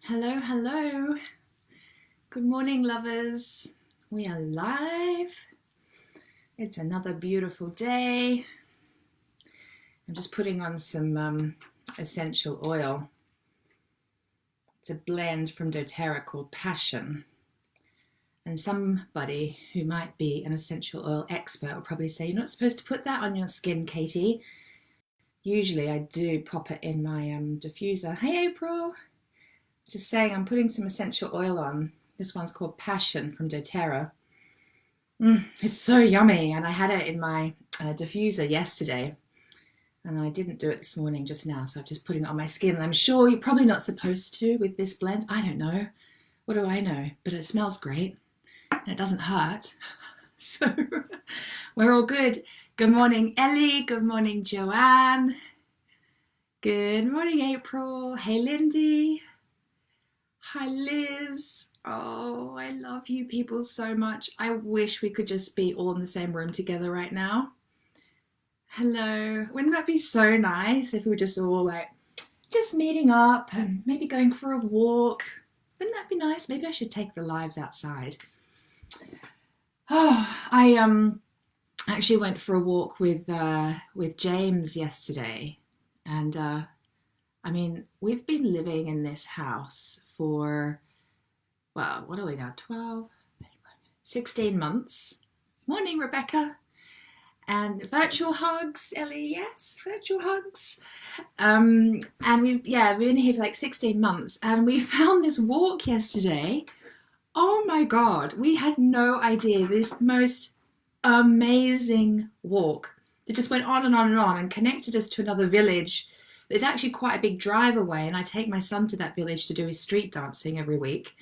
Hello, hello. Good morning, lovers. We are live. It's another beautiful day. I'm just putting on some essential oil. It's a blend from doTERRA called Passion. And somebody who might be an essential oil expert will probably say, you're not supposed to put that on your skin, Katie. Usually I do pop it in my diffuser. Hey, April. Just saying, I'm putting some essential oil on. This one's called Passion from doTERRA. It's so yummy, and I had it in my diffuser yesterday, and I didn't do it this morning just now, so I'm just putting it on my skin. And I'm sure you're probably not supposed to with this blend. I don't know. What do I know? But it smells great, and it doesn't hurt. So we're all good. Good morning, Ellie. Good morning, Joanne. Good morning, April. Hey, Lindy. Hi, Liz. Oh, I love you people so much. I wish we could just be all in the same room together right now. Hello. Wouldn't that be so nice if we were just all just meeting up and maybe going for a walk? Wouldn't that be nice? Maybe I should take the lives outside. Oh, I actually went for a walk with James yesterday, and I mean, we've been living in this house for, well, what are we now, 12, 16 months. Morning, Rebecca. And virtual hugs, Ellie, yes, virtual hugs. And we've been here for like 16 months, and we found this walk yesterday. Oh my God, we had no idea. This most amazing walk that just went on and on and on and connected us to another village. There's actually quite a big drive away, and I take my son to that village to do his street dancing every week.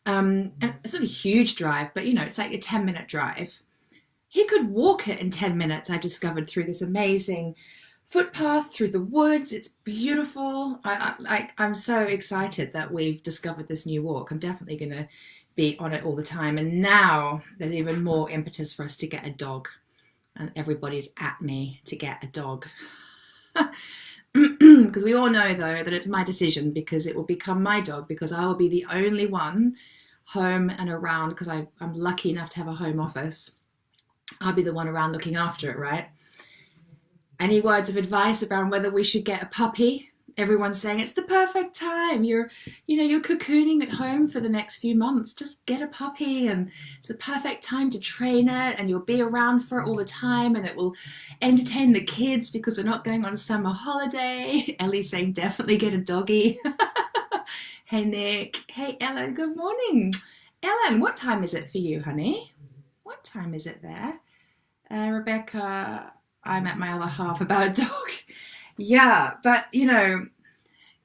And it's not a huge drive, but it's like a 10-minute drive. He could walk it in 10 minutes, I've discovered, through this amazing footpath through the woods. It's beautiful. I'm so excited that we've discovered this new walk. I'm definitely going to be on it all the time. And now there's even more impetus for us to get a dog. And everybody's at me to get a dog. Because we all know, though, that it's my decision, because it will become my dog, because I will be the only one home and around, because I'm lucky enough to have a home office. I'll be the one around looking after it, right? Any words of advice around whether we should get a puppy? Everyone's saying it's the perfect time. You're cocooning at home for the next few months. Just get a puppy, and it's the perfect time to train it, and you'll be around for it all the time, and it will entertain the kids because we're not going on summer holiday. Ellie's saying definitely get a doggy. Hey, Nick. Hey, Ellen. Good morning. Ellen, what time is it for you, honey? What time is it there? Rebecca, I'm at my other half about a dog. Yeah, but you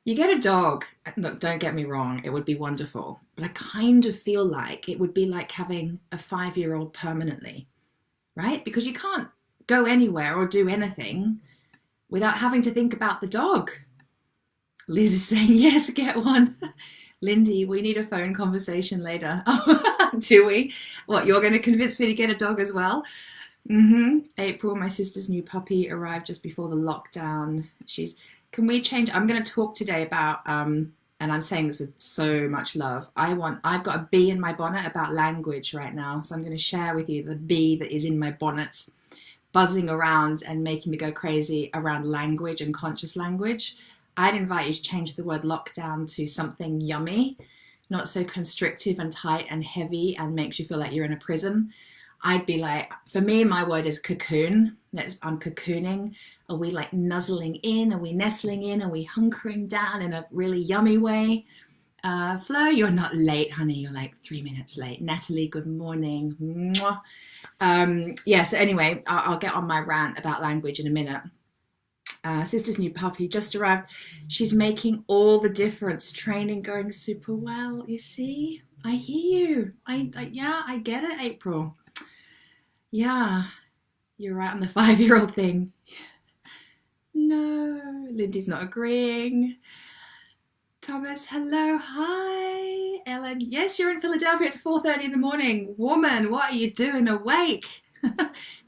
get a dog. Look, don't get me wrong, it would be wonderful. But I kind of feel like it would be like having a 5-year-old permanently, right? Because you can't go anywhere or do anything without having to think about the dog. Liz is saying, yes, get one. Lindy, we need a phone conversation later. Oh, do we? What, you're going to convince me to get a dog as well? April, my sister's new puppy, arrived just before the lockdown. Can we change? I'm going to talk today about, and I'm saying this with so much love. I've got a bee in my bonnet about language right now. So I'm going to share with you the bee that is in my bonnet, buzzing around and making me go crazy around language and conscious language. I'd invite you to change the word lockdown to something yummy, not so constrictive and tight and heavy and makes you feel like you're in a prison. I'd be like, for me, my word is cocoon. I'm cocooning. Are we like nuzzling in? Are we nestling in? Are we hunkering down in a really yummy way? Flo, you're not late, honey. You're like 3 minutes late. Natalie, good morning. Mwah. So anyway, I'll get on my rant about language in a minute. Sister's new puppy just arrived. She's making all the difference. Training going super well. You see? I hear you. I get it, April. Yeah, you're right on the 5-year-old thing. No, Lindy's not agreeing. Thomas, hello, hi. Ellen, yes, you're in Philadelphia. It's 4:30 in the morning. Woman, what are you doing awake?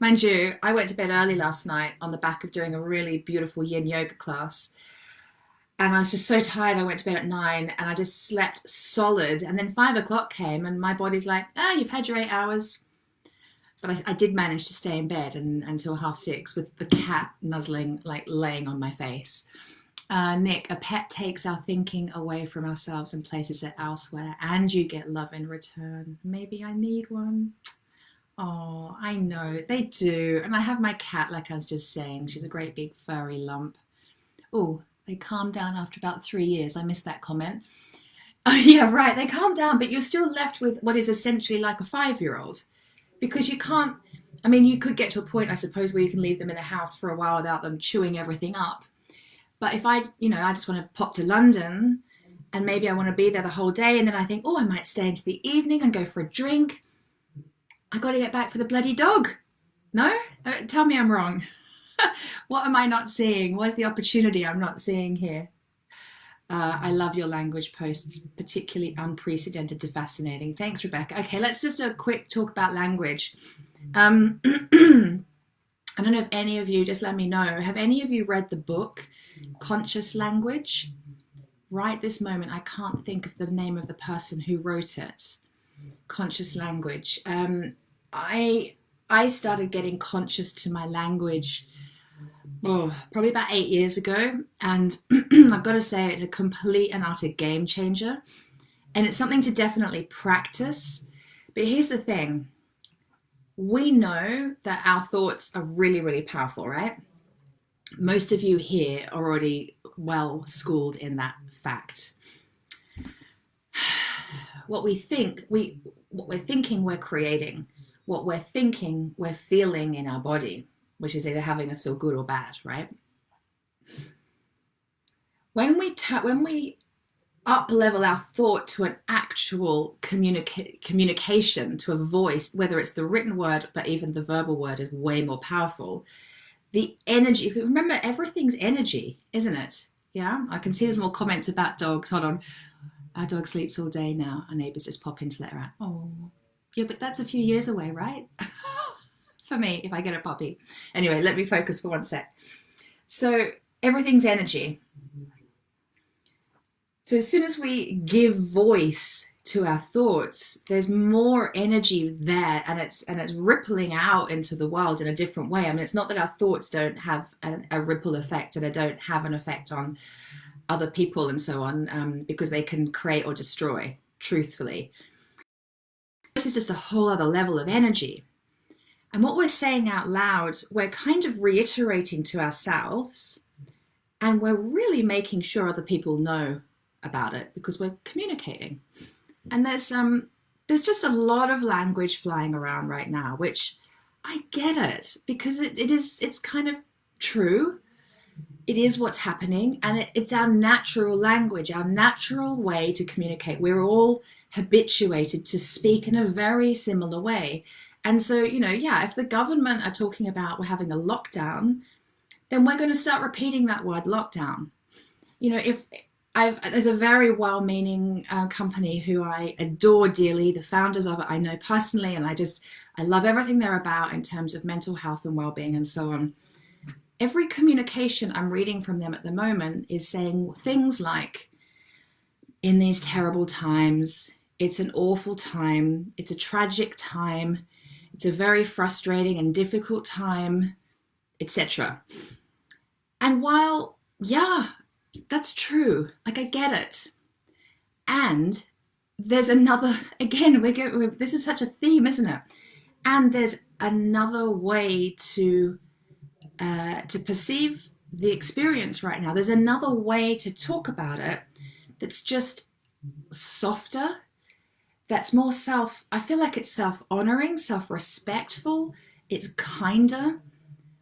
Mind you, I went to bed early last night on the back of doing a really beautiful yin yoga class. And I was just so tired. I went to bed at 9 and I just slept solid. And then 5 o'clock came and my body's like, you've had your 8 hours. But I did manage to stay in bed until 6:30 with the cat nuzzling, like laying on my face. Nick, a pet takes our thinking away from ourselves and places it elsewhere, and you get love in return. Maybe I need one. Oh, I know, they do. And I have my cat, like I was just saying. She's a great big furry lump. Oh, they calm down after about 3 years. I missed that comment. Oh, yeah, right. They calm down, but you're still left with what is essentially like a 5-year-old because you can't. I mean, you could get to a point, I suppose, where you can leave them in the house for a while without them chewing everything up. But if I just want to pop to London and maybe I want to be there the whole day and then I think, oh, I might stay into the evening and go for a drink. I got to get back for the bloody dog. No? Tell me I'm wrong. What am I not seeing? What's the opportunity I'm not seeing here? I love your language posts, particularly unprecedented to fascinating. Thanks, Rebecca. Okay, let's just do a quick talk about language. I don't know if any of you, just let me know, have any of you read the book Conscious Language? Right this moment, I can't think of the name of the person who wrote it. Conscious Language. I started getting conscious to my language probably about 8 years ago, and I've got to say it's a complete and utter game changer, and it's something to definitely practice. But here's the thing. We know that our thoughts are really, really powerful, right? Most of you here are already well schooled in that fact. What we're thinking, we're creating. What we're thinking, we're feeling in our body, which is either having us feel good or bad, right? When we up level our thought to an actual communication, to a voice, whether it's the written word, but even the verbal word is way more powerful. The energy, remember, everything's energy, isn't it? Yeah, I can see there's more comments about dogs. Hold on. Our dog sleeps all day now. Our neighbours just pop in to let her out. Oh, yeah, but that's a few years away, right? For me, if I get a puppy. Anyway, let me focus for 1 sec. So everything's energy. So as soon as we give voice to our thoughts, there's more energy there, and it's rippling out into the world in a different way. I mean, it's not that our thoughts don't have a ripple effect and they don't have an effect on other people and so on, because they can create or destroy, truthfully. This is just a whole other level of energy. And what we're saying out loud, we're kind of reiterating to ourselves, and we're really making sure other people know about it because we're communicating. And there's just a lot of language flying around right now, which I get it, because it's kind of true. It is what's happening, and it's our natural language, our natural way to communicate. We're all habituated to speak in a very similar way. And so, if the government are talking about we're having a lockdown, then we're going to start repeating that word lockdown. There's a very well-meaning company who I adore dearly. The founders of it I know personally, and I love everything they're about in terms of mental health and well-being and so on. Every communication I'm reading from them at the moment is saying things like, in these terrible times, it's an awful time, it's a tragic time, it's a very frustrating and difficult time, etc. And while, yeah, that's true, like I get it. And there's another, again, this is such a theme, isn't it? And there's another way to perceive the experience right now. There's another way to talk about it that's just softer, that's more I feel like it's self-honoring, self-respectful, it's kinder.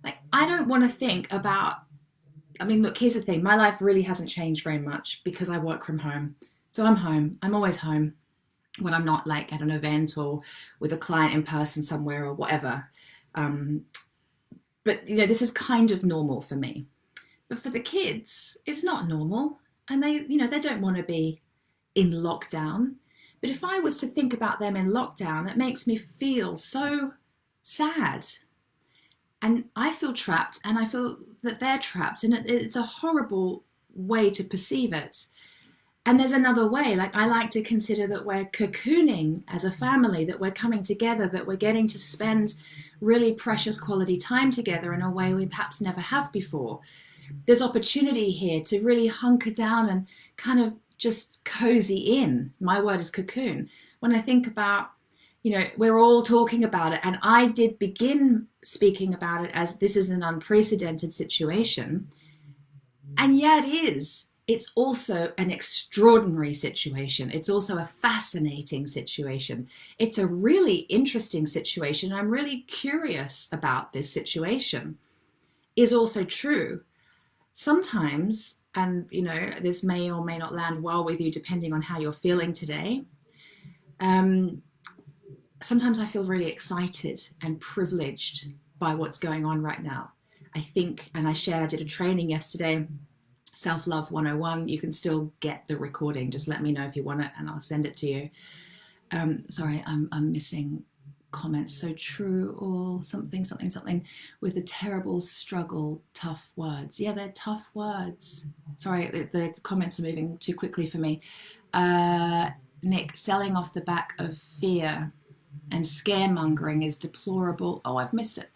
Like, I don't want to think about, look, here's the thing, my life really hasn't changed very much because I work from home. So I'm home, I'm always home when I'm not like at an event or with a client in person somewhere or whatever. But, this is kind of normal for me. But for the kids, it's not normal. And they don't want to be in lockdown. But if I was to think about them in lockdown, it makes me feel so sad. And I feel trapped, and I feel that they're trapped. And it's a horrible way to perceive it. And there's another way. Like, I like to consider that we're cocooning as a family, that we're coming together, that we're getting to spend really precious quality time together in a way we perhaps never have before. There's opportunity here to really hunker down and kind of just cozy in. My word is cocoon. When I think about, we're all talking about it, and I did begin speaking about it as this is an unprecedented situation. And yeah, it is. It's also an extraordinary situation. It's also a fascinating situation. It's a really interesting situation. I'm really curious about this situation. Is also true. Sometimes, and this may or may not land well with you depending on how you're feeling today. Sometimes I feel really excited and privileged by what's going on right now. I think, and I did a training yesterday, Self-Love 101. You can still get the recording. Just let me know if you want it and I'll send it to you. Sorry, I'm missing comments. So true, or something with a terrible struggle, tough words. Yeah, they're tough words. Sorry, the comments are moving too quickly for me. Nick, selling off the back of fear and scaremongering is deplorable. Oh, I've missed it.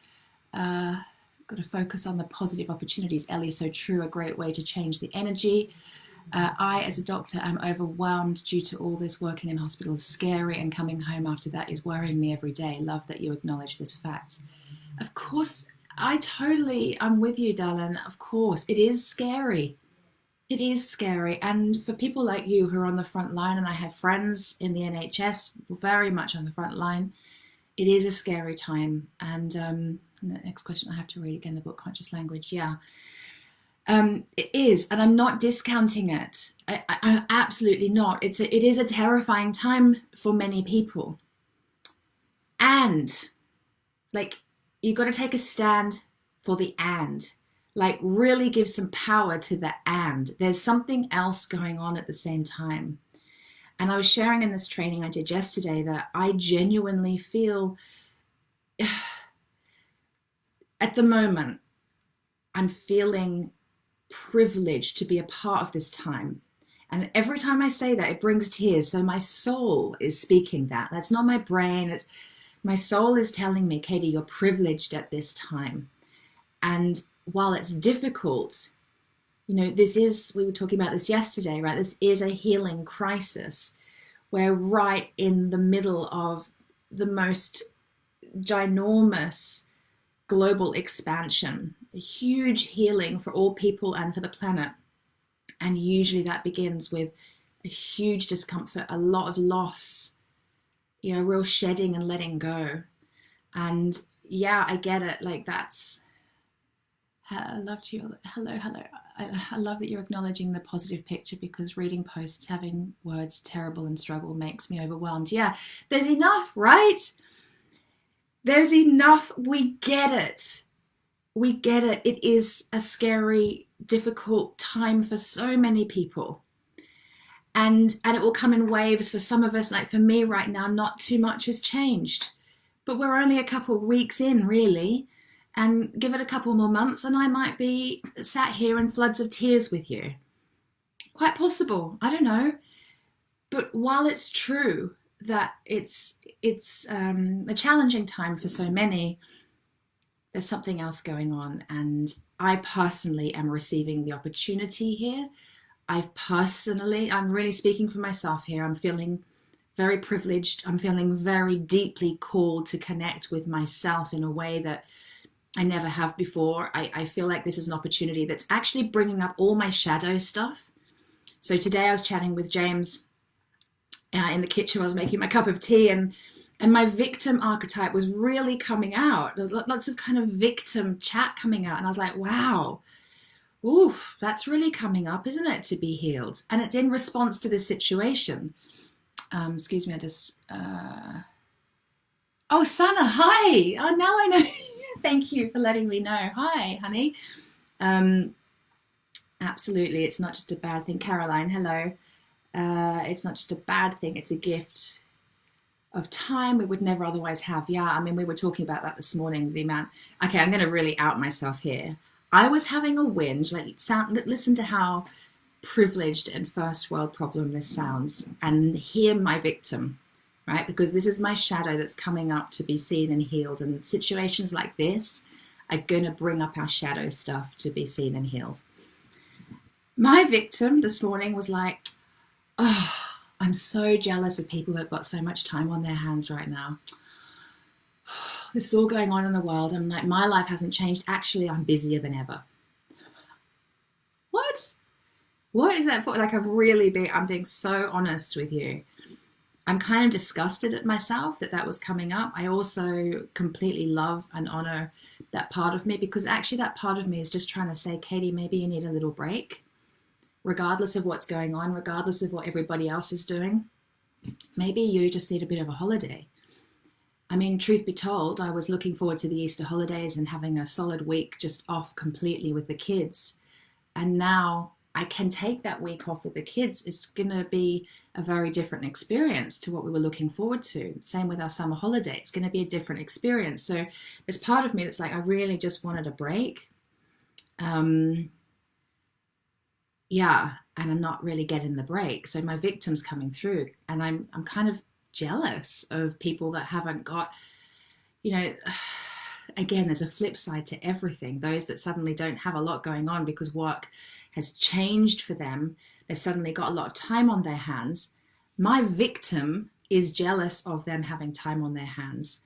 Got to focus on the positive opportunities. Ellie, so true, a great way to change the energy. I, as a doctor, am overwhelmed due to all this. Working in hospital is scary, and coming home after that is worrying me every day. Love that you acknowledge this fact. Of course, I'm with you, darling. Of course, it is scary. It is scary. And for people like you who are on the front line, and I have friends in the NHS very much on the front line, it is a scary time. And the next question I have to read again, the book Conscious Language. Yeah. It is, and I'm not discounting it. I absolutely not. It is a terrifying time for many people. And you got to take a stand for the and. Really give some power to the and. There's something else going on at the same time. And I was sharing in this training I did yesterday that I genuinely feel at the moment, I'm feeling privileged to be a part of this time. And every time I say that, it brings tears. So my soul is speaking that. That's not my brain. My soul is telling me, Katie, you're privileged at this time. And while it's difficult, we were talking about this yesterday, right? This is a healing crisis. We're right in the middle of the most ginormous global expansion, a huge healing for all people and for the planet. And usually that begins with a huge discomfort, a lot of loss, real shedding and letting go. And yeah, I get it. I loved you. Hello. I love that you're acknowledging the positive picture, because reading posts having words terrible and struggle makes me overwhelmed. Yeah, there's enough, right? There's enough. We get it. It is a scary, difficult time for so many people. And it will come in waves for some of us. Like for me right now, not too much has changed. But we're only a couple of weeks in, really. And give it a couple more months and I might be sat here in floods of tears with you. Quite possible. I don't know. But while it's true that it's a challenging time for so many, there's something else going on. And I personally am receiving the opportunity here. I'm really speaking for myself here. I'm feeling very privileged. I'm feeling very deeply called to connect with myself in a way that I never have before. I feel like this is an opportunity that's actually bringing up all my shadow stuff. So today I was chatting with James in the kitchen. I was making my cup of tea and my victim archetype was really coming out. There was lots of kind of victim chat coming out. And I was like, wow, oof, that's really coming up, isn't it, to be healed? And it's in response to this situation. Excuse me, I just... Oh, Sana, hi. Oh, now I know. Thank you for letting me know. Hi, honey. Absolutely, it's not just a bad thing. Caroline, hello. It's not just a bad thing. It's a gift of time we would never otherwise have. Yeah, I mean, we were talking about that this morning, the amount. Okay, I'm going to really out myself here. I was having a whinge. Listen to how privileged and first world problem this sounds, and hear my victim, right? Because this is my shadow that's coming up to be seen and healed. And situations like this are going to bring up our shadow stuff to be seen and healed. My victim this morning was like, oh, I'm so jealous of people that have got so much time on their hands right now. This is all going on in the world. I'm like, my life hasn't changed. Actually, I'm busier than ever. What is that for? Like, I'm being so honest with you. I'm kind of disgusted at myself that was coming up. I also completely love and honor that part of me, because actually that part of me is just trying to say, Katie, maybe you need a little break, regardless of what's going on, regardless of what everybody else is doing. Maybe you just need a bit of a holiday. I mean, truth be told, I was looking forward to the Easter holidays and having a solid week just off completely with the kids. And now I can take that week off with the kids. It's going to be a very different experience to what we were looking forward to. Same with our summer holiday. It's going to be a different experience. So there's part of me that's like, I really just wanted a break. Yeah, and I'm not really getting the break. So my victim's coming through, and I'm kind of jealous of people that haven't got, again, there's a flip side to everything. Those that suddenly don't have a lot going on because work has changed for them. They've suddenly got a lot of time on their hands. My victim is jealous of them having time on their hands.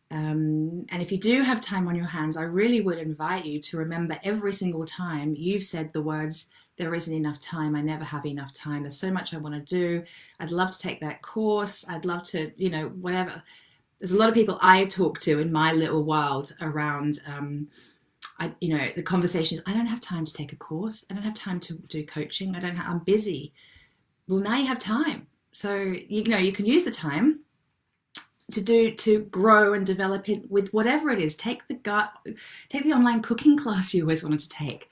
And if you do have time on your hands, I really would invite you to remember every single time you've said the words, there isn't enough time, I never have enough time, there's so much I want to do, I'd love to take that course, I'd love to, whatever. There's a lot of people I talk to in my little world around, the conversations, I don't have time to take a course, I don't have time to do coaching, I'm busy. Well, now you have time. So, you can use the time to grow and develop it with whatever it is. Take the online cooking class you always wanted to take.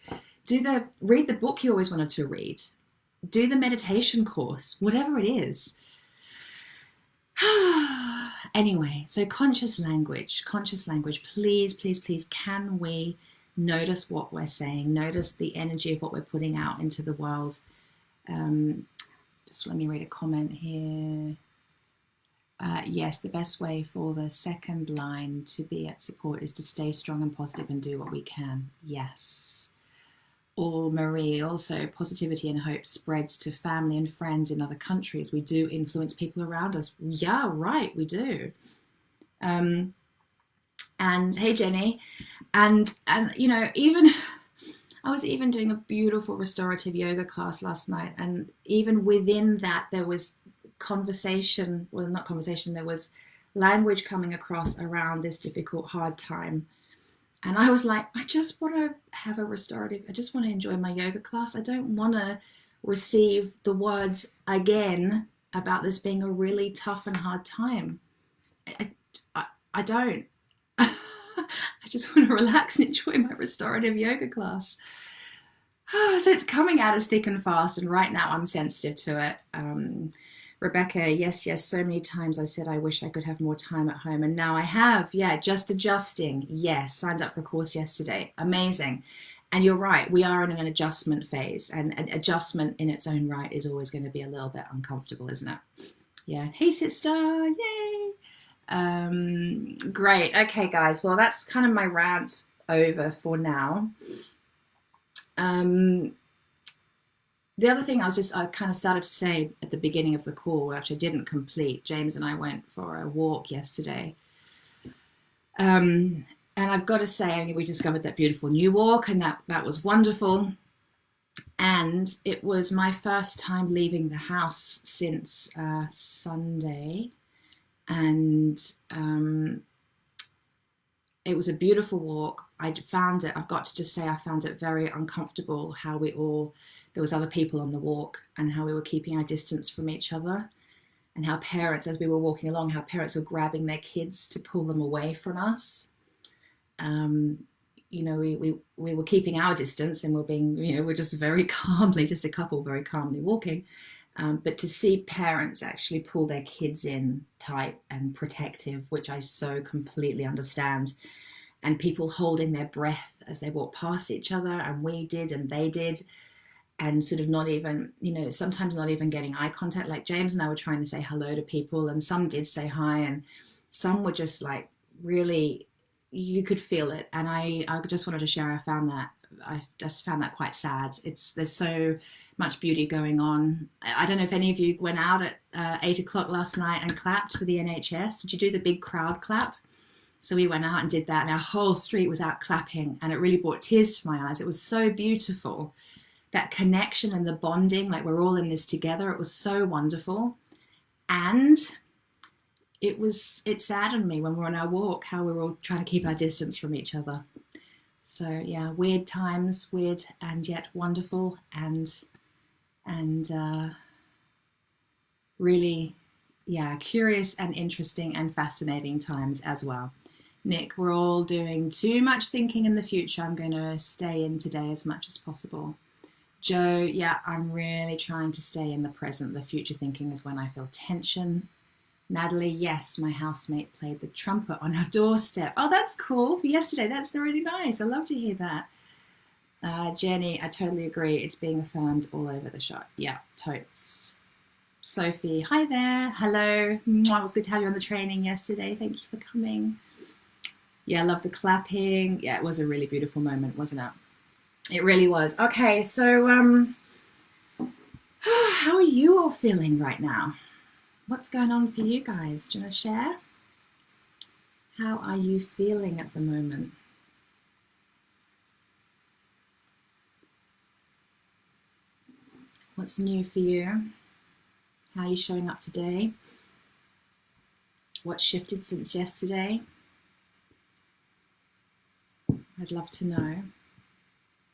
Read the book you always wanted to read. Do the meditation course, whatever it is. Anyway, so conscious language, please, please, please, can we notice what we're saying? Notice the energy of what we're putting out into the world. Just let me read a comment here. Yes, the best way for the second line to be at support is to stay strong and positive and do what we can. Yes. Or Marie, also positivity and hope spreads to family and friends in other countries. We do influence people around us. Yeah, right, we do. And hey, Jenny. And even I was even doing a beautiful restorative yoga class last night. And even within that, there was there was language coming across around this difficult, hard time. And I was like, I just want to have I just want to enjoy my yoga class. I don't want to receive the words again about this being a really tough and hard time. I don't. I just want to relax and enjoy my restorative yoga class. So it's coming at us thick and fast, and right now I'm sensitive to it. Rebecca, yes, so many times I said I wish I could have more time at home, and now I have. Yeah, just adjusting. Yes, signed up for a course yesterday. Amazing. And you're right, we are in an adjustment phase, and an adjustment in its own right is always going to be a little bit uncomfortable, isn't it? Yeah. Hey, sister. Yay. Great. Okay, guys. Well, that's kind of my rant over for now. The other thing I kind of started to say at the beginning of the call, which I didn't complete, James and I went for a walk yesterday. And I've got to say, we discovered that beautiful new walk, and that was wonderful. And it was my first time leaving the house since Sunday. And it was a beautiful walk. I've got to just say, I found it very uncomfortable how there was other people on the walk, and how we were keeping our distance from each other, and how parents, as we were walking along, how parents were grabbing their kids to pull them away from us. We were keeping our distance, and we're just very calmly, just a couple very calmly walking. But to see parents actually pull their kids in tight and protective, which I so completely understand, and people holding their breath as they walk past each other, and we did and they did. and sort of not even, sometimes not even getting eye contact. Like James and I were trying to say hello to people, and some did say hi, and some were just like really, you could feel it. And I just wanted to share, I just found that quite sad. There's so much beauty going on. I don't know if any of you went out at 8 o'clock last night and clapped for the NHS. Did you do the big crowd clap? So we went out and did that, and our whole street was out clapping, and it really brought tears to my eyes. It was so beautiful. That connection and the bonding, like we're all in this together. It was so wonderful. And it saddened me when we're on our walk, how we're all trying to keep our distance from each other. So yeah, weird times, weird and yet wonderful, and really, yeah, curious and interesting and fascinating times as well. Nick, we're all doing too much thinking in the future. I'm going to stay in today as much as possible. Joe, yeah, I'm really trying to stay in the present. The future thinking is when I feel tension. Natalie, yes, my housemate played the trumpet on our doorstep. Oh, that's cool. For yesterday, that's really nice. I love to hear that. Jenny, I totally agree. It's being affirmed all over the shop. Yeah, totes. Sophie, hi there. Hello. It was good to have you on the training yesterday. Thank you for coming. Yeah, I love the clapping. Yeah, it was a really beautiful moment, wasn't it? It really was. Okay, so how are you all feeling right now? What's going on for you guys? Do you want to share? How are you feeling at the moment? What's new for you? How are you showing up today? What shifted since yesterday? I'd love to know.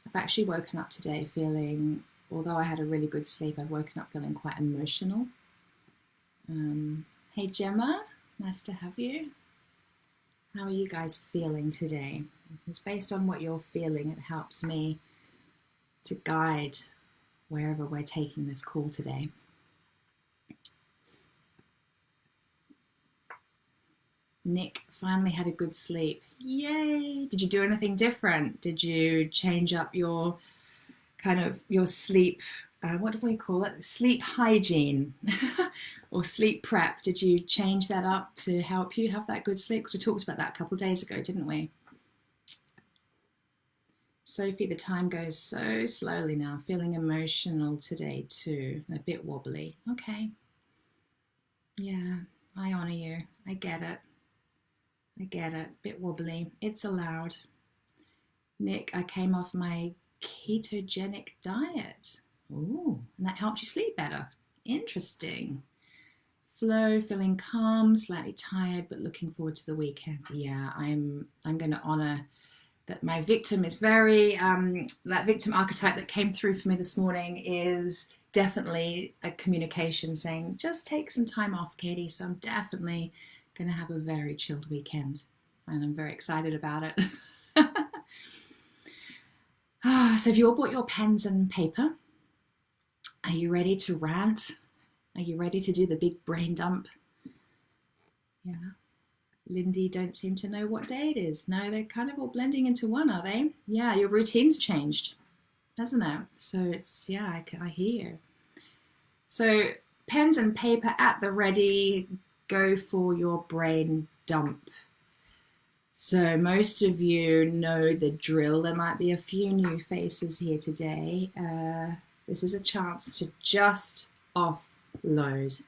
I've actually woken up today feeling, although I had a really good sleep, I've woken up feeling quite emotional. Hey Gemma, nice to have you. How are you guys feeling today? It's based on what you're feeling. It helps me to guide wherever we're taking this call today. Nick finally had a good sleep. Yay! Did you do anything different? Did you change up your sleep, what do we call it? Sleep hygiene or sleep prep. Did you change that up to help you have that good sleep? Because we talked about that a couple of days ago, didn't we? Sophie, the time goes so slowly now. Feeling emotional today too. A bit wobbly. Okay. Yeah, I honor you. I get it. Bit wobbly. It's allowed. Nick, I came off my ketogenic diet. Ooh, and that helped you sleep better. Interesting. Flo, feeling calm, slightly tired, but looking forward to the weekend. Yeah, I'm going to honor that my victim is very, that victim archetype that came through for me this morning is definitely a communication saying, just take some time off, Katie. So I'm definitely going to have a very chilled weekend, and I'm very excited about it. So have you all bought your pens and paper? Are you ready to rant? Are you ready to do the big brain dump? Yeah. Lindy don't seem to know what day it is. No, they're kind of all blending into one, are they? Yeah, your routine's changed, hasn't it? So it's, yeah, I hear you. So pens and paper at the ready. Go for your brain dump. So most of you know the drill. There might be a few new faces here today. This is a chance to just offload.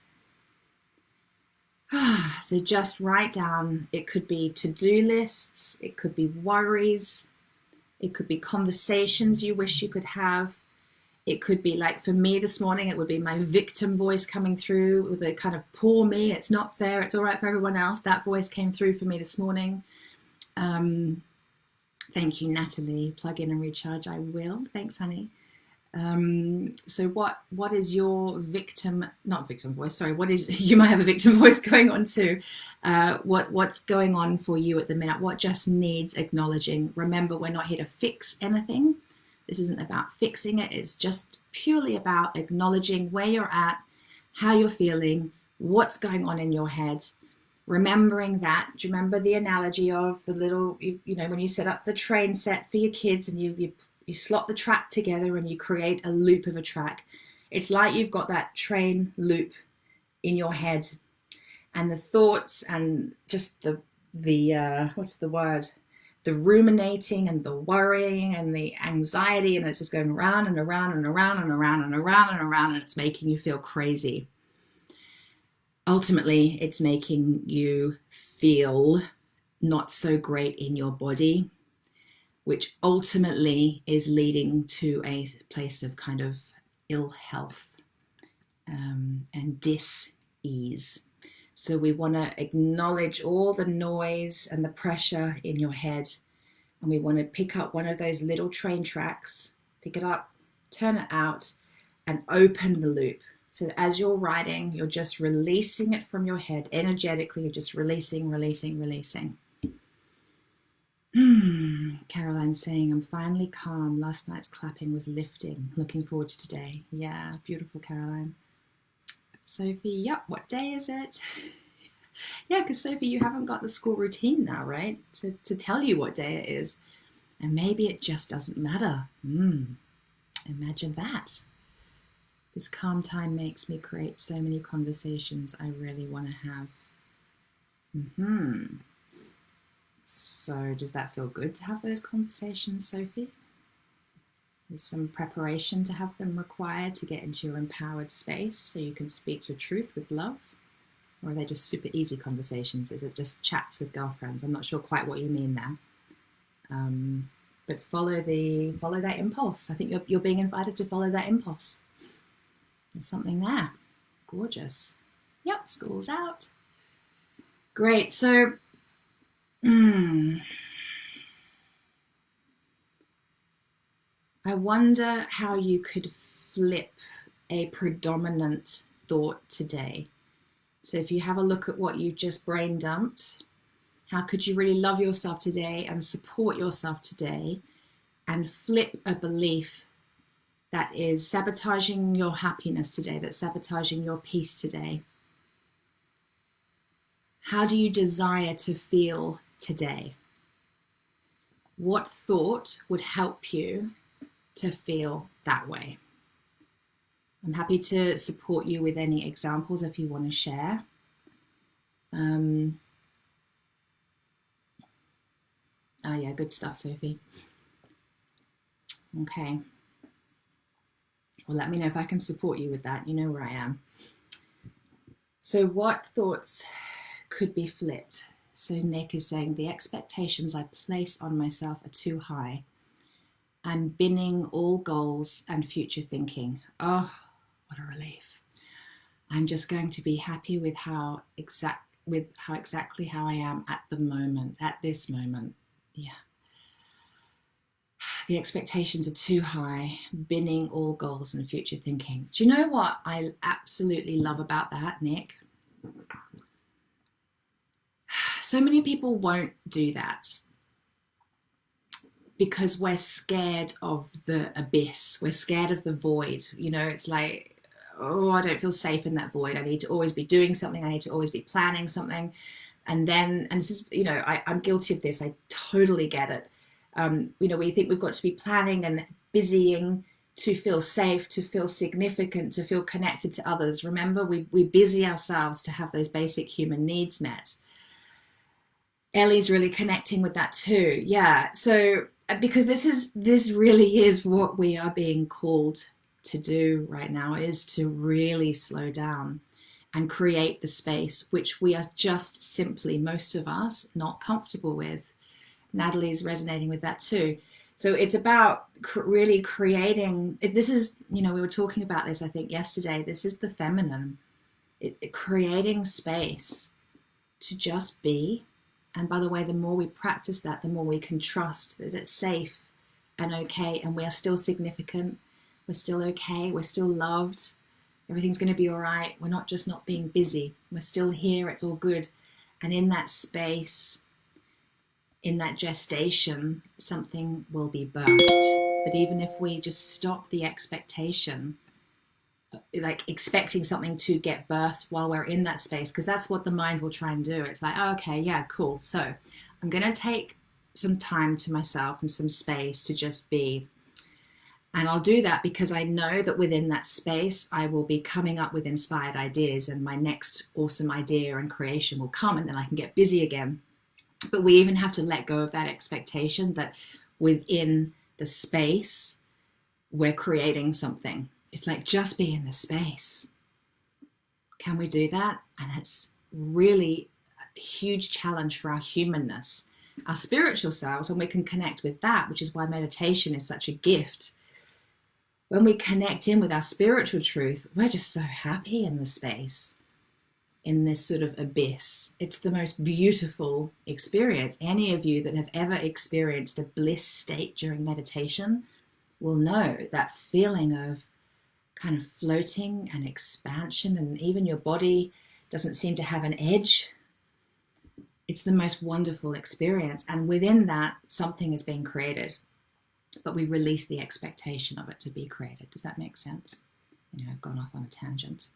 So just write down, it could be to-do lists, it could be worries, it could be conversations you wish you could have. It could be like, for me this morning, it would be my victim voice coming through with a kind of poor me, it's not fair, it's all right for everyone else. That voice came through for me this morning. Thank you, Natalie. Plug in and recharge, I will. Thanks, honey. So what is your not victim voice, sorry, you might have a victim voice going on too. What's going on for you at the minute? What just needs acknowledging? Remember, we're not here to fix anything. This isn't about fixing it. It's just purely about acknowledging where you're at, how you're feeling, what's going on in your head. Remembering that, do you remember the analogy of the little, when you set up the train set for your kids and you you slot the track together and you create a loop of a track. It's like you've got that train loop in your head, and the thoughts and just the what's the word? The ruminating and the worrying and the anxiety, and it's just going around and around and around and around and around and around, and it's making you feel crazy. Ultimately, it's making you feel not so great in your body, which ultimately is leading to a place of kind of ill health and dis-ease. So we want to acknowledge all the noise and the pressure in your head, and we want to pick up one of those little train tracks, pick it up, turn it out, and open the loop. So as you're writing, you're just releasing it from your head energetically. You're just releasing, releasing, releasing. Caroline's saying, I'm finally calm. Last night's clapping was lifting. Looking forward to today. Yeah, beautiful, Caroline. Sophie, yep, what day is it? Yeah, because Sophie, you haven't got the school routine now, right? To tell you what day it is. And maybe it just doesn't matter. Imagine that. This calm time makes me create so many conversations I really want to have. So does that feel good to have those conversations, Sophie? Is some preparation to have them required to get into your empowered space so you can speak your truth with love? Or are they just super easy conversations? Is it just chats with girlfriends? I'm not sure quite what you mean there. But follow that impulse. I think you're being invited to follow that impulse. There's something there. Gorgeous. Yep, school's out. Great. So, I wonder how you could flip a predominant thought today. So if you have a look at what you've just brain dumped, how could you really love yourself today and support yourself today and flip a belief that is sabotaging your happiness today, that's sabotaging your peace today? How do you desire to feel today? What thought would help you to feel that way? I'm happy to support you with any examples if you want to share. Oh yeah, good stuff, Sophie. Okay. Well, let me know if I can support you with that. You know where I am. So what thoughts could be flipped? So Nick is saying, the expectations I place on myself are too high. I'm binning all goals and future thinking. Oh, what a relief. I'm just going to be happy with exactly how I am at the moment, at this moment. Yeah. The expectations are too high, binning all goals and future thinking. Do you know what I absolutely love about that, Nick? So many people won't do that because we're scared of the abyss. We're scared of the void. You know, it's like, oh, I don't feel safe in that void. I need to always be doing something. I need to always be planning something. And this is, you know, I'm guilty of this. I totally get it. You know, we think we've got to be planning and busying to feel safe, to feel significant, to feel connected to others. Remember, we busy ourselves to have those basic human needs met. Ellie's really connecting with that too. Yeah. So because this really is what we are being called to do right now, is to really slow down and create the space which we are just simply, most of us, not comfortable with. Natalie's resonating with that too. So it's about really creating, this is, you know, we were talking about this, I think yesterday, this is the feminine, creating space to just be. And by the way, the more we practice that, the more we can trust that it's safe and okay, and we are still significant, we're still okay, we're still loved, everything's going to be all right, we're not just not being busy, we're still here, it's all good. And in that space, in that gestation, something will be birthed. But even if we just stop the expectation, like expecting something to get birthed while we're in that space, because that's what the mind will try and do. It's like, oh, okay, yeah, cool. So I'm going to take some time to myself and some space to just be. And I'll do that because I know that within that space, I will be coming up with inspired ideas, and my next awesome idea and creation will come, and then I can get busy again. But we even have to let go of that expectation that within the space, we're creating something. It's like, just be in the space. Can we do that? And it's really a huge challenge for our humanness. Our spiritual selves, when we can connect with that, which is why meditation is such a gift. When we connect in with our spiritual truth, we're just so happy in the space, in this sort of abyss. It's the most beautiful experience. Any of you that have ever experienced a bliss state during meditation will know that feeling of kind of floating and expansion, and even your body doesn't seem to have an edge. It's the most wonderful experience. And within that, something is being created. But we release the expectation of it to be created. Does that make sense? I've gone off on a tangent.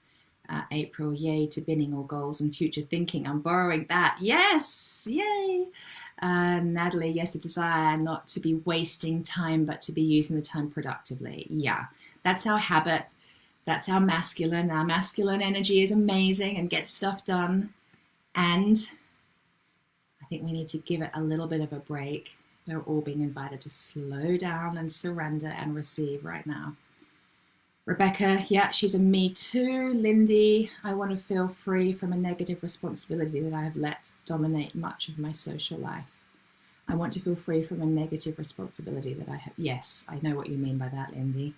April, yay to binning all goals and future thinking. I'm borrowing that. Yes, yay. Natalie, yes, the desire not to be wasting time, but to be using the time productively. Yeah, that's our habit. That's our masculine. Our masculine energy is amazing and gets stuff done. And I think we need to give it a little bit of a break. We're all being invited to slow down and surrender and receive right now. Rebecca, yeah, she's a me too. Lindy, I want to feel free from a negative responsibility that I have let dominate much of my social life. I want to feel free from a negative responsibility that I have. Yes, I know what you mean by that, Lindy.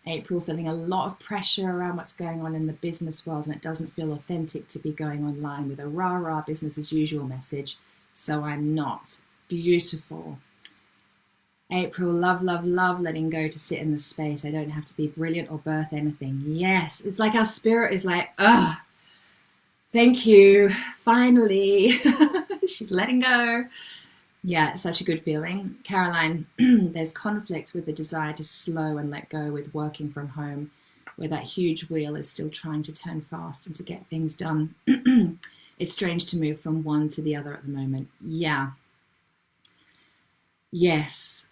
April, feeling a lot of pressure around what's going on in the business world, and it doesn't feel authentic to be going online with a rah-rah business as usual message, so I'm not. Beautiful. April, love, love, love letting go to sit in the space. I don't have to be brilliant or birth anything. Yes, it's like our spirit is like, thank you, finally. She's letting go. Yeah, it's such a good feeling. Caroline, there's conflict with the desire to slow and let go with working from home, where that huge wheel is still trying to turn fast and to get things done. It's strange to move from one to the other at the moment. Yeah. Yes,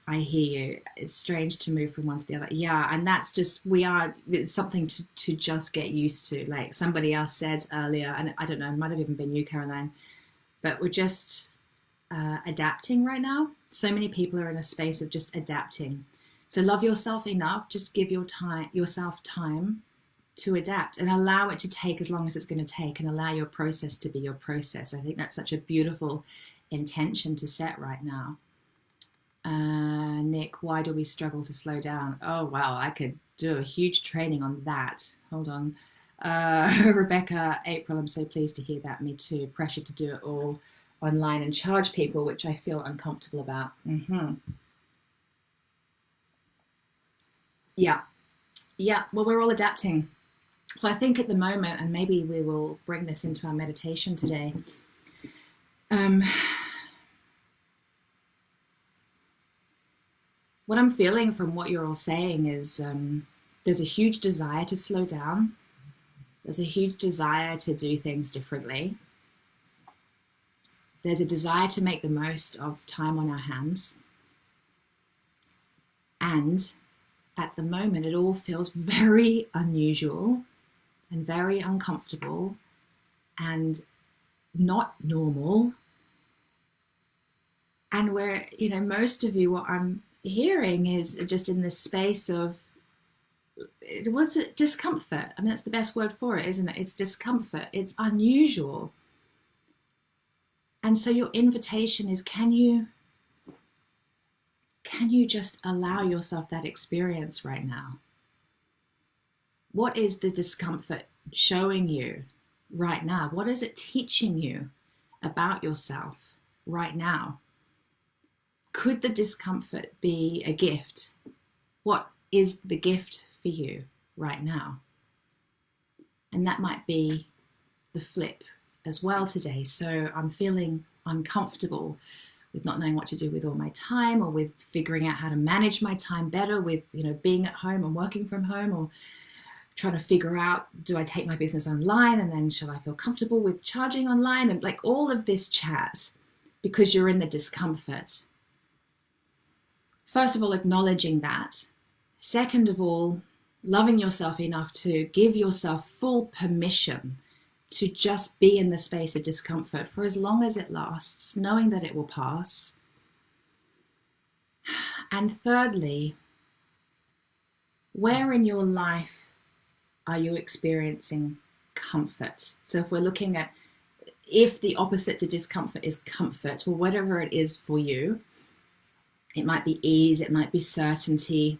I hear you. It's strange to move from one to the other. Yeah, and that's just, it's something to just get used to. Like somebody else said earlier, and I don't know, it might have even been you, Caroline, but we're just adapting right now. So many people are in a space of just adapting. So love yourself enough, just give yourself time to adapt and allow it to take as long as it's going to take, and allow your process to be your process. I think that's such a beautiful intention to set right now. Nick, why do we struggle to slow down? Oh, wow, I could do a huge training on that. Hold on. Rebecca, April, I'm so pleased to hear that. Me too. Pressure to do it all online and charge people, which I feel uncomfortable about. Yeah, well, we're all adapting. So I think at the moment, and maybe we will bring this into our meditation today, what I'm feeling from what you're all saying is there's a huge desire to slow down. There's a huge desire to do things differently. There's a desire to make the most of time on our hands. And at the moment, it all feels very unusual and very uncomfortable and not normal. And where, most of you, what I'm hearing is just in this space of, what's it, discomfort. I mean, that's the best word for it, isn't it? It's discomfort. It's unusual. And so your invitation is, can you just allow yourself that experience right now? What is the discomfort showing you right now? What is it teaching you about yourself right now? Could the discomfort be a gift? What is the gift for you right now? And that might be the flip as well today. So I'm feeling uncomfortable with not knowing what to do with all my time, or with figuring out how to manage my time better, with being at home and working from home, or trying to figure out, do I take my business online, and then shall I feel comfortable with charging online, and like all of this chat, because you're in the discomfort. first of all, acknowledging that. Second of all, loving yourself enough to give yourself full permission to just be in the space of discomfort for as long as it lasts, knowing that it will pass. And thirdly, where in your life are you experiencing comfort? So if we're looking at, if the opposite to discomfort is comfort, well, whatever it is for you, it might be ease, it might be certainty,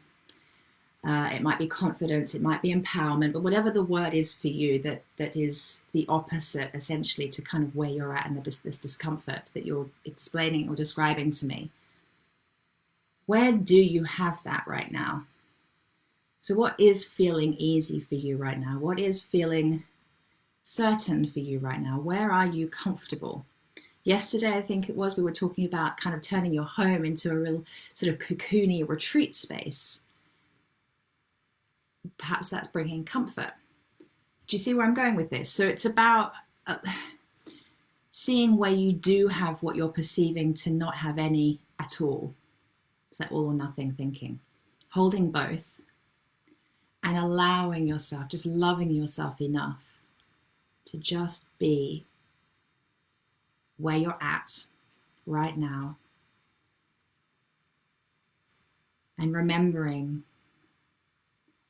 it might be confidence, it might be empowerment, but whatever the word is for you that is the opposite essentially to kind of where you're at and this discomfort that you're explaining or describing to me. Where do you have that right now? So what is feeling easy for you right now? What is feeling certain for you right now? Where are you comfortable? Yesterday, I think it was, we were talking about kind of turning your home into a real sort of cocoony retreat space. Perhaps that's bringing comfort. Do you see where I'm going with this? So it's about seeing where you do have what you're perceiving to not have any at all. It's that all or nothing thinking. Holding both and allowing yourself, just loving yourself enough to just be where you're at right now. And remembering,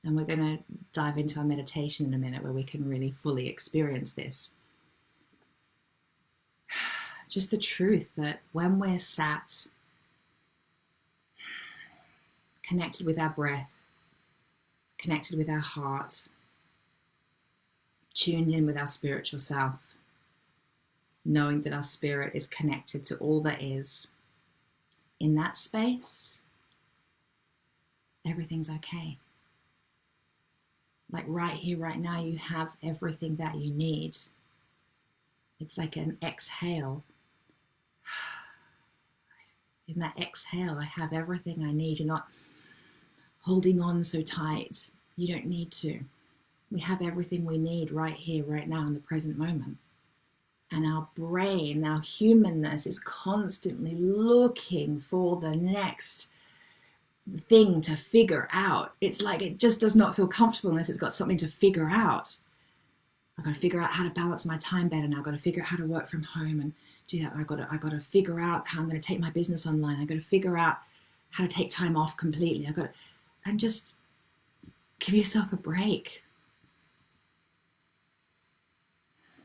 and we're going to dive into our meditation in a minute where we can really fully experience this. Just the truth that when we're sat, connected with our breath, connected with our heart, tuned in with our spiritual self, knowing that our spirit is connected to all that is, in that space, everything's okay. Like right here, right now, you have everything that you need. It's like an exhale. In that exhale, I have everything I need. You're not holding on so tight. You don't need to. We have everything we need right here, right now, in the present moment. And our brain, our humanness is constantly looking for the next thing to figure out. It's like it just does not feel comfortable unless it's got something to figure out. I've got to figure out how to balance my time better now. I've got to figure out how to work from home and do that. I've got to figure out how I'm going to take my business online. I've got to figure out how to take time off completely. And just give yourself a break.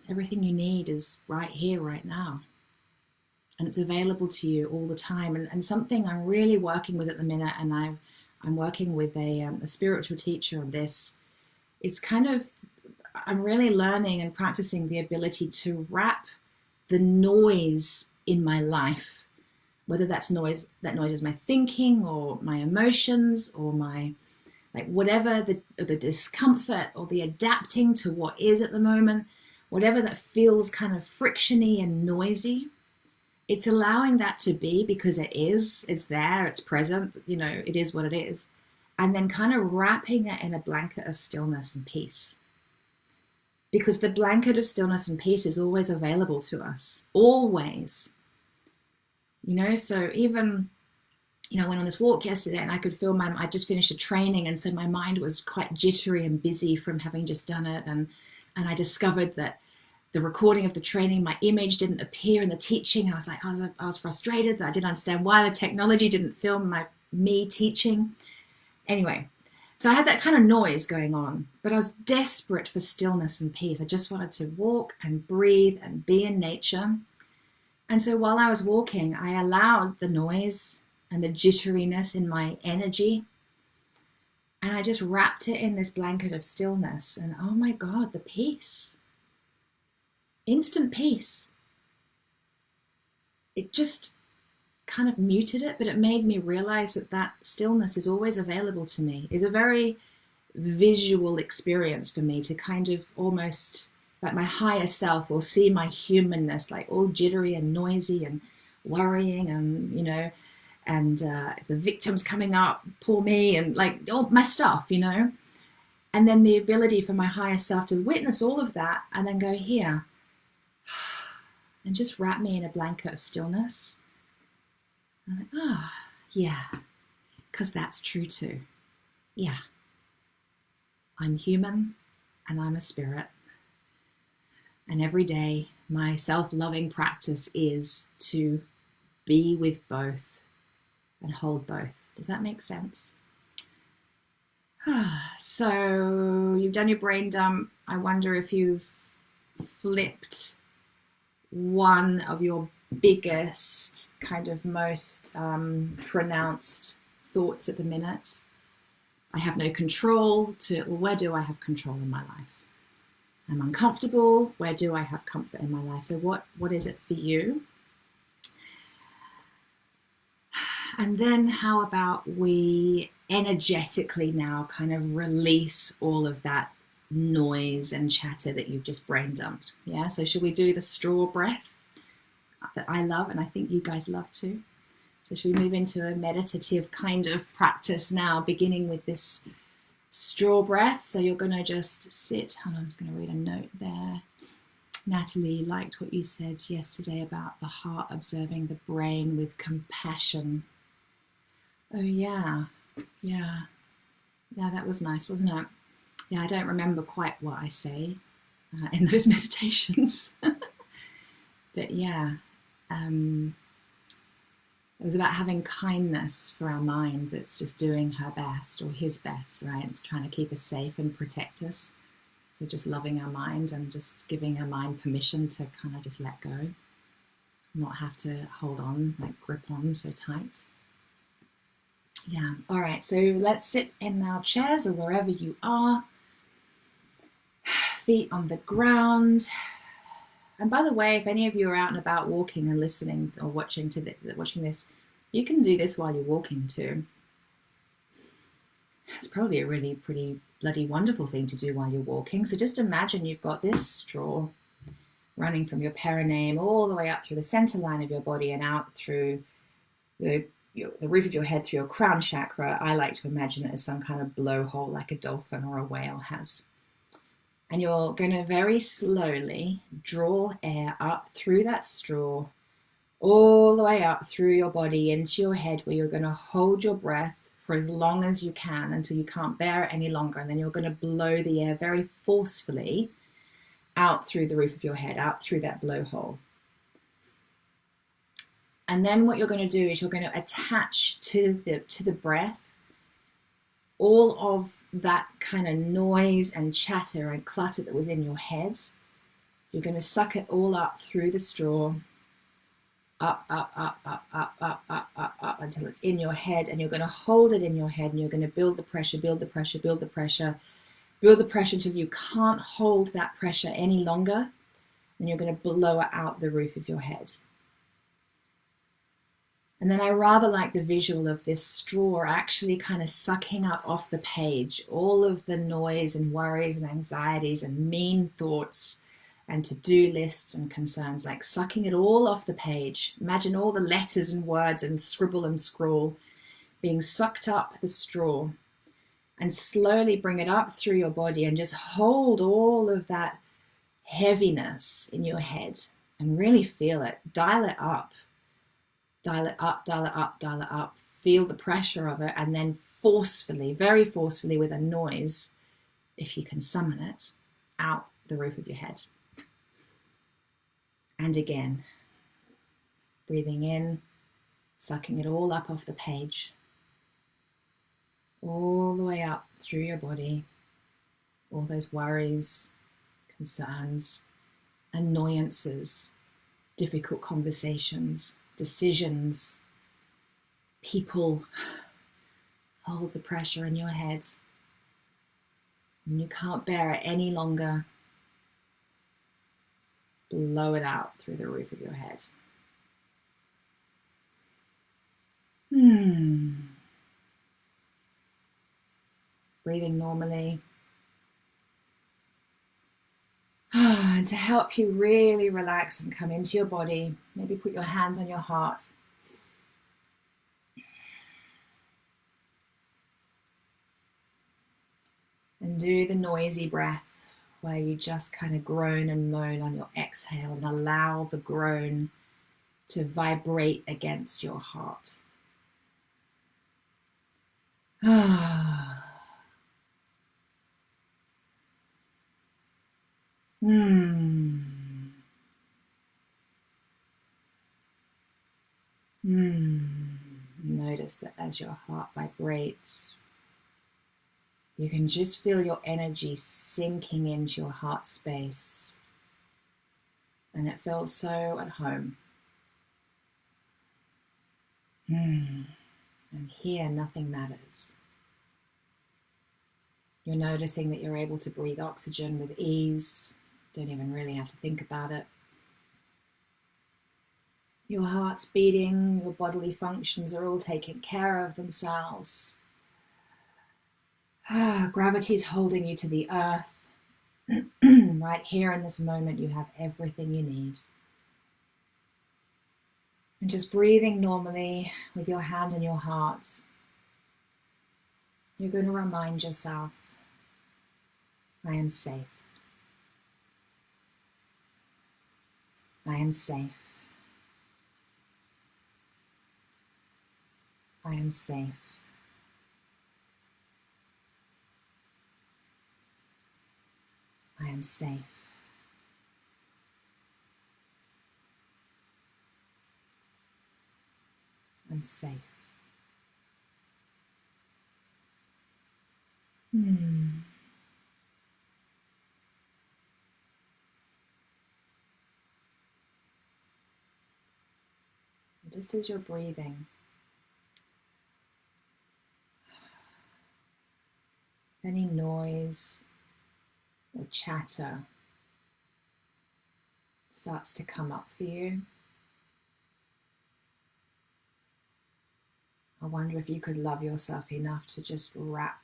Everything you need is right here, right now. And it's available to you all the time. And something I'm really working with at the minute, and I'm working with a spiritual teacher on this, it's kind of, I'm really learning and practicing the ability to wrap the noise in my life, whether that noise is my thinking or my emotions or my, like whatever the discomfort or the adapting to what is at the moment, whatever that feels kind of frictiony and noisy. It's allowing that to be because it's there, it's present, it is what it is. And then kind of wrapping it in a blanket of stillness and peace. Because the blanket of stillness and peace is always available to us, always. So even, went on this walk yesterday and I could feel I just finished a training, and so my mind was quite jittery and busy from having just done it. And I discovered that the recording of the training, my image didn't appear in the teaching. I was frustrated that I didn't understand why the technology didn't film me teaching. Anyway, so I had that kind of noise going on, but I was desperate for stillness and peace. I just wanted to walk and breathe and be in nature. And so while I was walking, I allowed the noise and the jitteriness in my energy, and I just wrapped it in this blanket of stillness. And oh my God, the peace. Instant peace. It just kind of muted it, but it made me realize that stillness is always available to me. It's a very visual experience for me to kind of almost, like my higher self will see my humanness like all jittery and noisy and worrying and, and the victim's coming up, poor me, and like all my stuff, And then the ability for my higher self to witness all of that and then go here and just wrap me in a blanket of stillness. I'm like, yeah. because that's true too. Yeah, I'm human and I'm a spirit. And every day, my self-loving practice is to be with both and hold both. Does that make sense? So you've done your brain dump. I wonder if you've flipped one of your biggest, kind of most pronounced thoughts at the minute. I have no control to, well, where do I have control in my life? I'm uncomfortable. Where do I have comfort in my life? So what is it for you? And then how about we energetically now kind of release all of that noise and chatter that you've just brain dumped? Yeah, so should we do the straw breath that I love and I think you guys love too? So should we move into a meditative kind of practice now, beginning with this straw breath? So you're going to just sit. Hold on, I'm just going to read a note there. Natalie liked what you said yesterday about the heart observing the brain with compassion. Oh yeah, that was nice, wasn't it? Yeah, I don't remember quite what I say in those meditations, but yeah, it was about having kindness for our mind that's just doing her best or his best, right? It's trying to keep us safe and protect us. So just loving our mind and just giving our mind permission to kind of just let go, not have to hold on, like grip on so tight. Yeah, all right, so let's sit in our chairs or wherever you are, feet on the ground. And by the way, if any of you are out and about walking and listening or watching this, you can do this while you're walking too. It's probably a really pretty bloody wonderful thing to do while you're walking. So just imagine you've got this straw running from your perineum all the way up through the center line of your body and out through the roof of your head, through your crown chakra. I like to imagine it as some kind of blowhole like a dolphin or a whale has. And you're going to very slowly draw air up through that straw, all the way up through your body into your head, where you're going to hold your breath for as long as you can until you can't bear it any longer. And then you're going to blow the air very forcefully out through the roof of your head, out through that blowhole. And then what you're going to do is you're going to attach to the breath all of that kind of noise and chatter and clutter that was in your head. You're going to suck it all up through the straw, up, until it's in your head, and you're going to hold it in your head, and you're going to build the pressure until you can't hold that pressure any longer, and you're going to blow it out the roof of your head. And then I rather like the visual of this straw actually kind of sucking up off the page all of the noise and worries and anxieties and mean thoughts and to-do lists and concerns, like sucking it all off the page. Imagine all the letters and words and scribble and scrawl being sucked up the straw, and slowly bring it up through your body and just hold all of that heaviness in your head and really feel it. Dial it up. Dial it up, dial it up, dial it up. Feel the pressure of it, and then forcefully, very forcefully with a noise, if you can summon it, out the roof of your head. And again, breathing in, sucking it all up off the page, all the way up through your body, all those worries, concerns, annoyances, difficult conversations, decisions, people. Hold the pressure in your head. When you can't bear it any longer, blow it out through the roof of your head. Breathing normally. And to help you really relax and come into your body, maybe put your hands on your heart. And do the noisy breath where you just kind of groan and moan on your exhale and allow the groan to vibrate against your heart. Hmm. Notice that as your heart vibrates, you can just feel your energy sinking into your heart space, and it feels so at home. And here, nothing matters. You're noticing that you're able to breathe oxygen with ease. Don't even really have to think about it. Your heart's beating, your bodily functions are all taking care of themselves. Gravity's holding you to the earth. Right here in this moment, you have everything you need. And just breathing normally with your hand on your heart, you're going to remind yourself, I am safe. I am safe. I am safe. I am safe. I'm safe. Just as you're breathing, any noise or chatter starts to come up for you, I wonder if you could love yourself enough to just wrap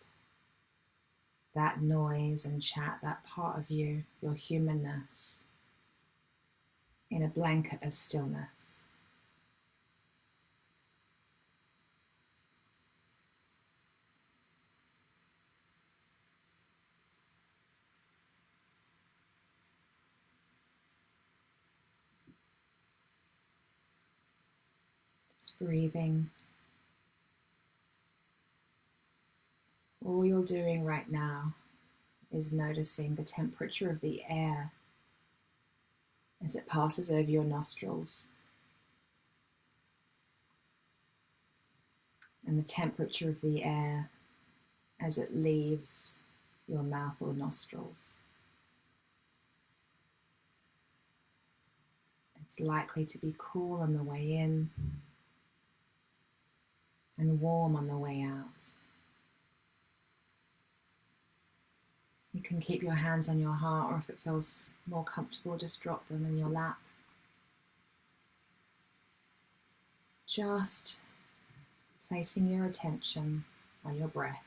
that noise and chat, that part of you, your humanness, in a blanket of stillness. Just breathing. All you're doing right now is noticing the temperature of the air as it passes over your nostrils, and the temperature of the air as it leaves your mouth or nostrils. It's likely to be cool on the way in and warm on the way out. You can keep your hands on your heart, or if it feels more comfortable, just drop them in your lap. Just placing your attention on your breath.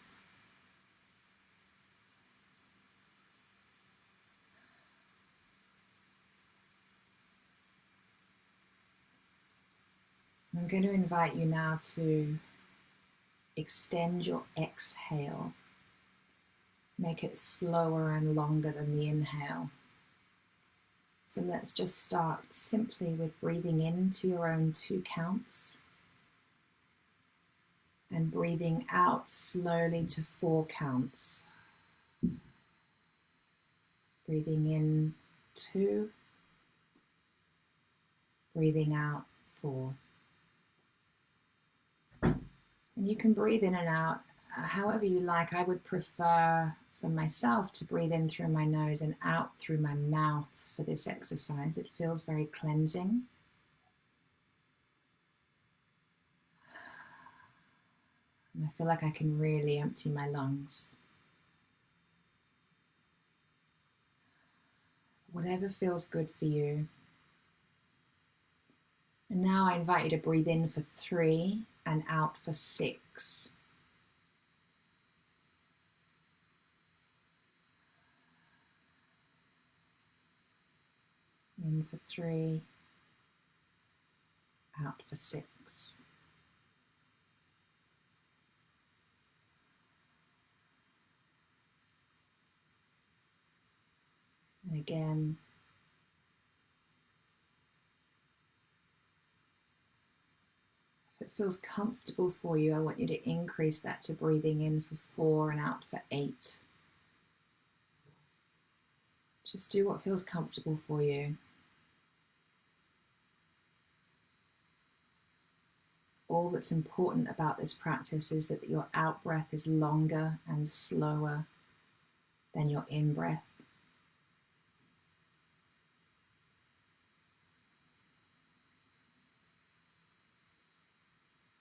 I'm going to invite you now to extend your exhale. Make it slower and longer than the inhale. So let's just start simply with breathing into your own 2 counts and breathing out slowly to 4 counts. Breathing in 2, breathing out 4. And you can breathe in and out however you like. I would prefer for myself to breathe in through my nose and out through my mouth for this exercise. It feels very cleansing. And I feel like I can really empty my lungs. Whatever feels good for you. And now I invite you to breathe in for 3 and out for 6. In for 3, out for 6. And again, if it feels comfortable for you, I want you to increase that to breathing in for 4 and out for 8. Just do what feels comfortable for you. All that's important about this practice is that your out breath is longer and slower than your in breath.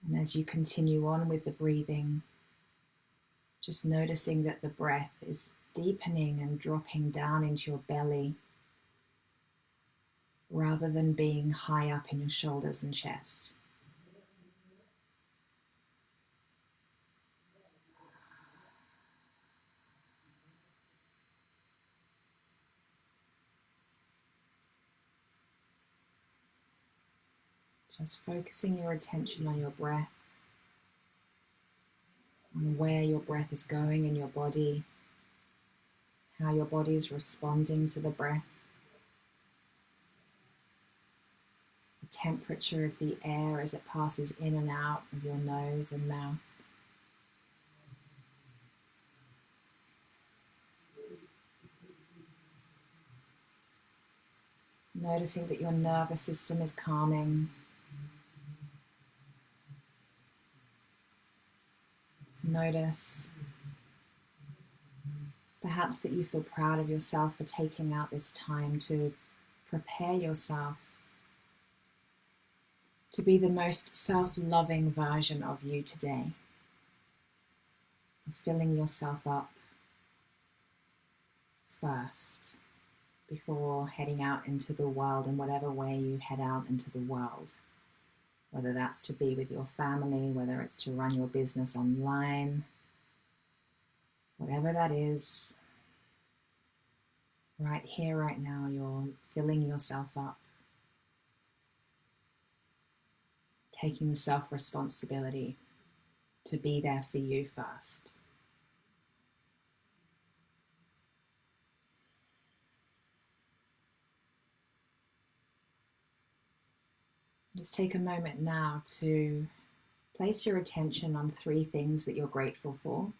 And as you continue on with the breathing, just noticing that the breath is deepening and dropping down into your belly rather than being high up in your shoulders and chest. Just focusing your attention on your breath, on where your breath is going in your body, how your body is responding to the breath, the temperature of the air as it passes in and out of your nose and mouth. Noticing that your nervous system is calming. Notice perhaps that you feel proud of yourself for taking out this time to prepare yourself to be the most self-loving version of you today. Filling yourself up first before heading out into the world in whatever way you head out into the world. Whether that's to be with your family, whether it's to run your business online, whatever that is, right here, right now, you're filling yourself up, taking the self-responsibility to be there for you first. Just take a moment now to place your attention on 3 things that you're grateful for.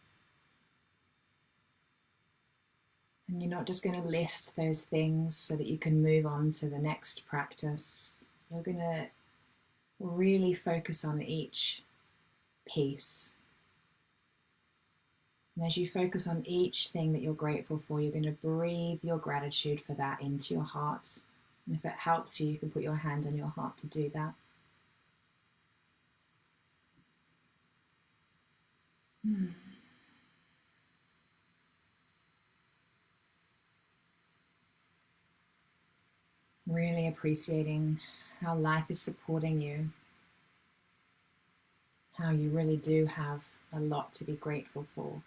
And you're not just going to list those things so that you can move on to the next practice. You're going to really focus on each piece. And as you focus on each thing that you're grateful for, you're going to breathe your gratitude for that into your heart. And if it helps you, you can put your hand on your heart to do that. Really appreciating how life is supporting you, how you really do have a lot to be grateful for.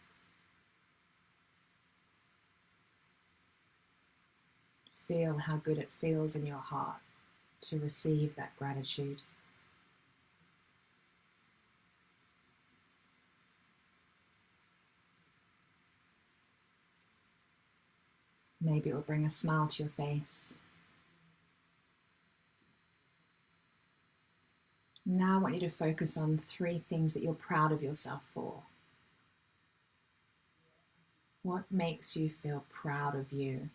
Feel how good it feels in your heart to receive that gratitude. Maybe it will bring a smile to your face. Now I want you to focus on 3 things that you're proud of yourself for. What makes you feel proud of you?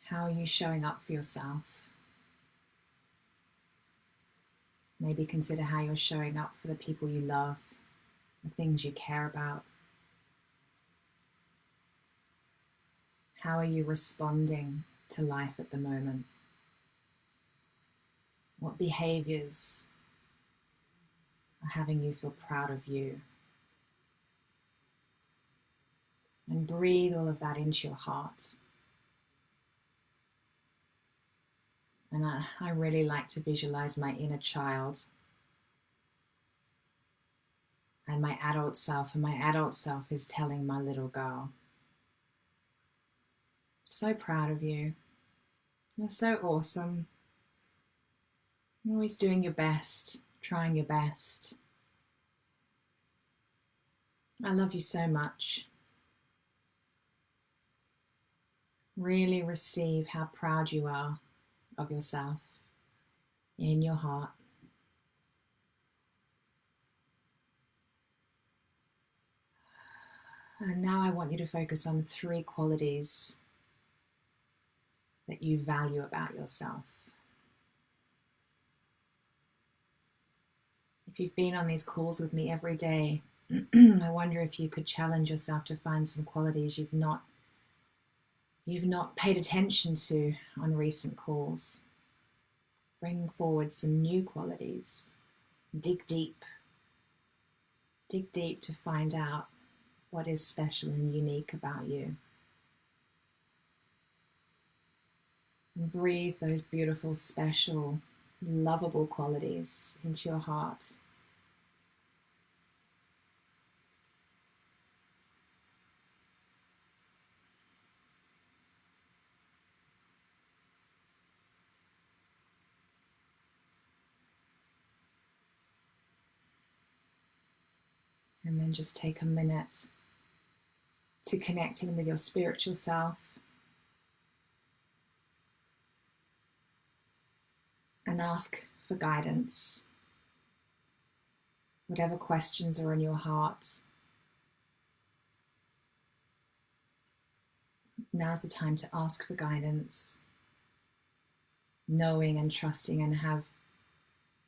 How are you showing up for yourself? Maybe consider how you're showing up for the people you love, the things you care about. How are you responding to life at the moment? What behaviors are having you feel proud of you? And breathe all of that into your heart. And I really like to visualize my inner child and my adult self. And my adult self is telling my little girl, so proud of you. You're so awesome. You're always doing your best, trying your best. I love you so much. Really receive how proud you are of yourself. in your heart. And now I want you to focus on 3 qualities that you value about yourself. If you've been on these calls with me every day, I wonder if you could challenge yourself to find some qualities you've not paid attention to on recent calls. Bring forward some new qualities. Dig deep. Dig deep to find out what is special and unique about you. And breathe those beautiful, special, lovable qualities into your heart. And then just take a minute to connect in with your spiritual self and ask for guidance. Whatever questions are in your heart, now's the time to ask for guidance, knowing and trusting and have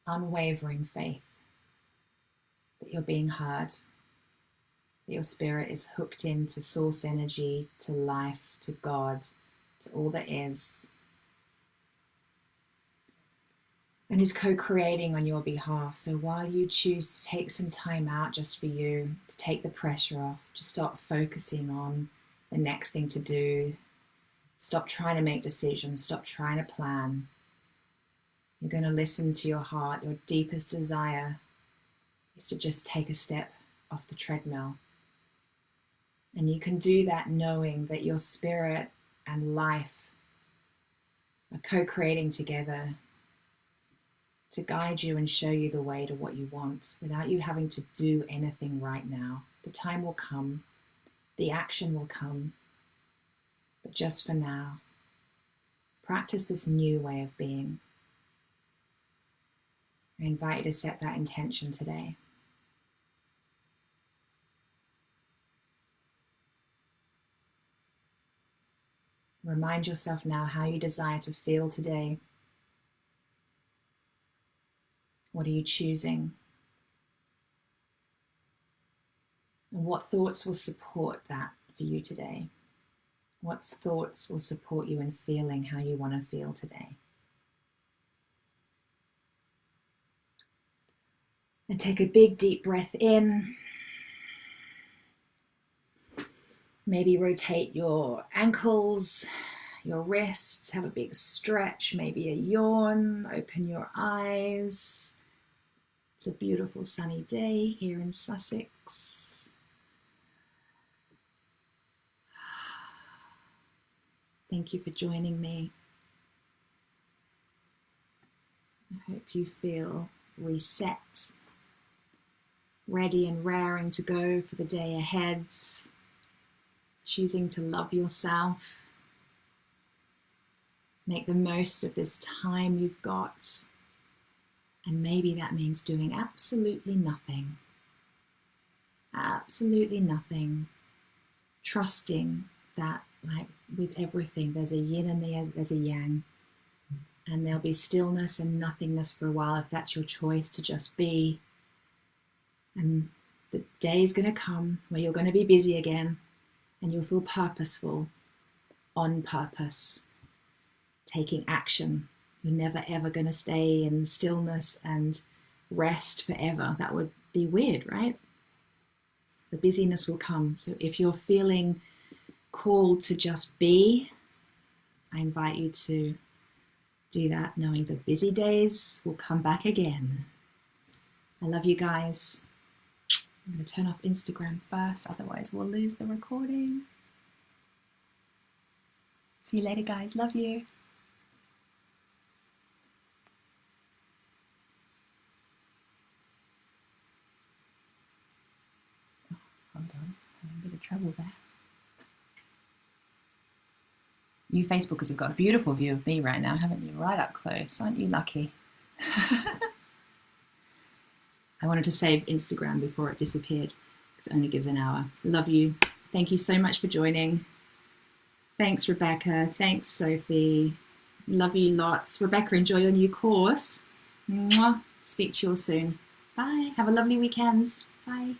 unwavering faith that you're being heard, that your spirit is hooked into source energy, to life, to God, to all that is, and is co-creating on your behalf. So while you choose to take some time out just for you, to take the pressure off, to stop focusing on the next thing to do, stop trying to make decisions, stop trying to plan, you're going to listen to your heart. Your deepest desire is to just take a step off the treadmill. And you can do that knowing that your spirit and life are co-creating together to guide you and show you the way to what you want without you having to do anything right now. The time will come, the action will come, but just for now, practice this new way of being. I invite you to set that intention today. Remind yourself now how you desire to feel today. What are you choosing? And what thoughts will support that for you today? What thoughts will support you in feeling how you want to feel today? And take a big deep breath in. Maybe rotate your ankles, your wrists, have a big stretch, maybe a yawn, open your eyes. It's a beautiful sunny day here in Sussex. Thank you for joining me. I hope you feel reset, ready and raring to go for the day ahead, choosing to love yourself. Make the most of this time you've got. And maybe that means doing absolutely nothing. Absolutely nothing. Trusting that, like with everything, there's a yin and there's a yang. And there'll be stillness and nothingness for a while if that's your choice to just be. And the day's going to come where you're going to be busy again and you'll feel purposeful, on purpose, taking action. You're never ever going to stay in stillness and rest forever. That would be weird, right? The busyness will come. So if you're feeling called to just be, I invite you to do that, knowing the busy days will come back again. I love you guys. I'm going to turn off Instagram first, otherwise we'll lose the recording. See you later, guys. Love you. Hold on, having a bit of trouble there. You Facebookers have got a beautiful view of me right now, haven't you? Right up close. Aren't you lucky? I wanted to save Instagram before it disappeared. It only gives an hour. Love you. Thank you so much for joining. Thanks, Rebecca. Thanks, Sophie. Love you lots. Rebecca, enjoy your new course. Mwah. Speak to you all soon. Bye. Have a lovely weekend. Bye.